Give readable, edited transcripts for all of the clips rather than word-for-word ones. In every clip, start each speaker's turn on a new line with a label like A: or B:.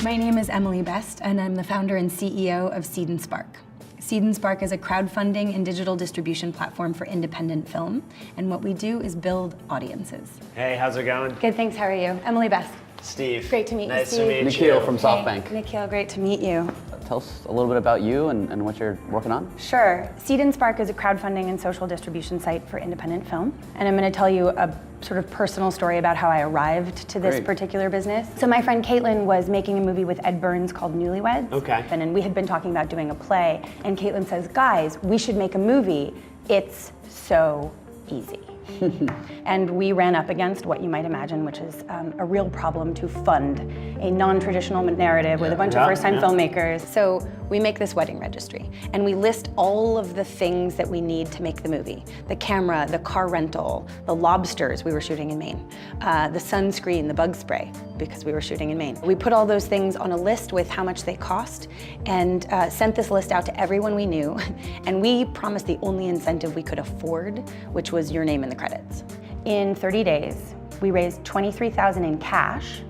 A: My name is Emily Best, and I'm the founder and CEO of Seed & Spark. Seed & Spark is a crowdfunding and digital distribution platform for independent film, and what we do is build audiences.
B: Hey, how's it going?
A: Good, thanks. How are you? Emily Best.
B: Steve.
A: Great to meet you,
B: Nice
A: Steve.
B: to meet you.
C: Nikhil from SoftBank.
A: Hey, Nikhil, great to meet you.
C: Tell us a little bit about you and what you're working on.
A: Sure. Seed & Spark is a crowdfunding and social distribution site for independent film. And I'm going to tell you a sort of personal story about how I arrived to this particular business. So my friend Caitlin was making a movie with Ed Burns called Newlyweds.
B: Okay.
A: And we had been talking about doing a play. And Caitlin says, guys, we should make a movie. It's so easy. And we ran up against what you might imagine, which is a real problem to fund a non-traditional narrative with a bunch of first-time filmmakers. So we make this wedding registry, and we list all of the things that we need to make the movie. The camera, the car rental, the lobsters, we were shooting in Maine, the sunscreen, the bug spray, because we were shooting in Maine. We put all those things on a list with how much they cost, and sent this list out to everyone we knew, and we promised the only incentive we could afford, which was your name in the credits. In 30 days, we raised $23,000 in cash,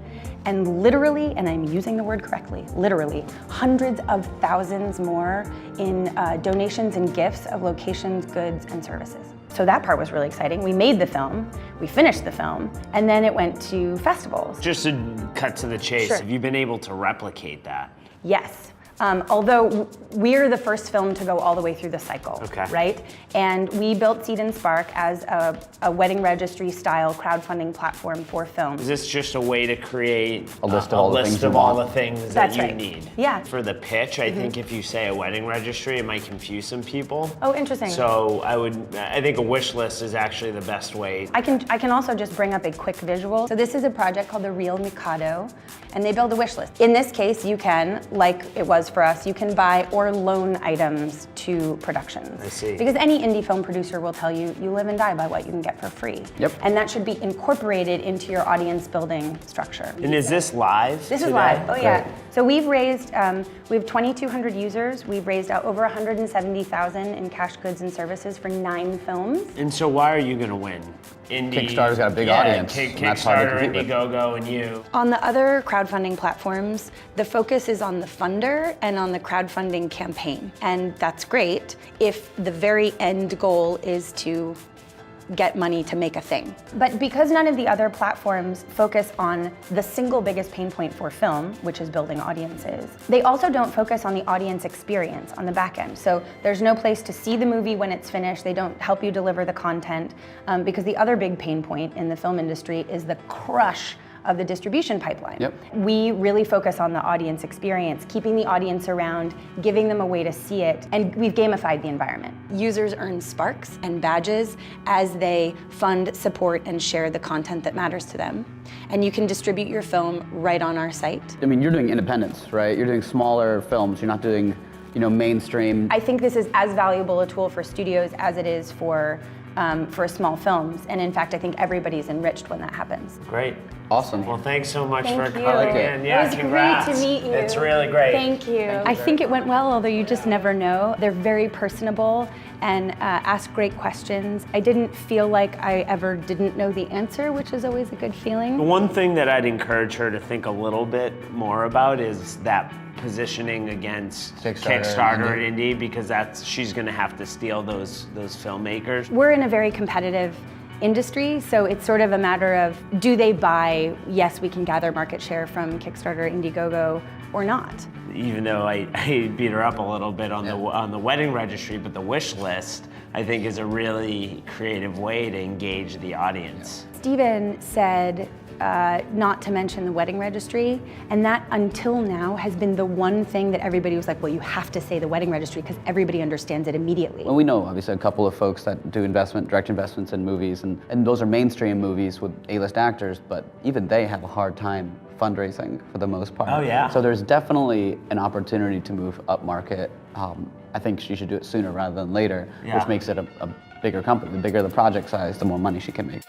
A: and literally, and I'm using the word correctly, literally, hundreds of thousands more in donations and gifts of locations, goods, and services. So that part was really exciting. We made the film, we finished the film, and then it went to festivals.
B: Just to cut to the chase,
A: Sure.
B: have you been able to replicate that?
A: Yes. Although we're the first film to go all the way through the cycle, right? And we built Seed & Spark as a wedding registry style crowdfunding platform for film.
B: Is this just a way to create
C: A list of all the things that
A: That's
B: you
A: right.
B: need?
A: Yeah.
B: For the pitch, I think if you say a wedding registry, it might confuse some people.
A: Oh, interesting.
B: So I think a wish list is actually the best way.
A: I can also just bring up a quick visual. So this is a project called The Real Mikado, and they build a wish list. In this case, you can, like it was for us, you can buy or loan items to productions.
B: I see.
A: Because any indie film producer will tell you, you live and die by what you can get for free.
C: Yep.
A: And that should be incorporated into your audience building structure.
B: And is this live
A: This
B: today?
A: is live, oh yeah.
C: Great.
A: So we've raised, we have 2,200 users. We've raised over 170,000 in cash goods and services for 9 films.
B: And so why are you gonna win? Indie,
C: Kickstarter's got a big audience, and that's hard to
B: Kickstarter,
C: compete with.
B: Indiegogo, and you.
A: On the other crowdfunding platforms, the focus is on the funder and on the crowdfunding campaign. And that's great if the very end goal is to get money to make a thing. But because none of the other platforms focus on the single biggest pain point for film, which is building audiences, they also don't focus on the audience experience on the back end. So there's no place to see the movie when it's finished. They don't help you deliver the content because the other big pain point in the film industry is the crush of the distribution pipeline.
C: Yep.
A: We really focus on the audience experience, keeping the audience around, giving them a way to see it, and we've gamified the environment. Users earn sparks and badges as they fund, support, and share the content that matters to them. And you can distribute your film right on our site.
C: I mean, you're doing independence, right? You're doing smaller films. You're not doing, mainstream.
A: I think this is as valuable a tool for studios as it is for small films. And in fact, I think everybody's enriched when that happens.
B: Great.
C: Awesome.
B: Well, thanks so much
A: Thank
B: for
A: you.
B: coming in. Yeah,
A: It was
B: congrats.
A: great to meet you.
B: It's really great.
A: Thank you. I think it went well, although you just never know. They're very personable and ask great questions. I didn't feel like I ever didn't know the answer, which is always a good feeling.
B: The one thing that I'd encourage her to think a little bit more about is that positioning against Kickstarter and Indie, because she's going to have to steal those filmmakers.
A: We're in a very competitive industry, so it's sort of a matter of, do they buy, yes, we can gather market share from Kickstarter, Indiegogo, or not?
B: Even though I beat her up a little bit on the wedding registry, but the wish list, I think, is a really creative way to engage the audience.
A: Steven said not to mention the wedding registry, and that until now has been the one thing that everybody was like, well, you have to say the wedding registry because everybody understands it immediately.
C: Well, we know obviously a couple of folks that do direct investments in movies, and those are mainstream movies with A-list actors, but even they have a hard time fundraising for the most part.
B: Oh yeah.
C: So there's definitely an opportunity to move up market. I think she should do it sooner rather than later, which makes it a bigger company. The bigger the project size, the more money she can make.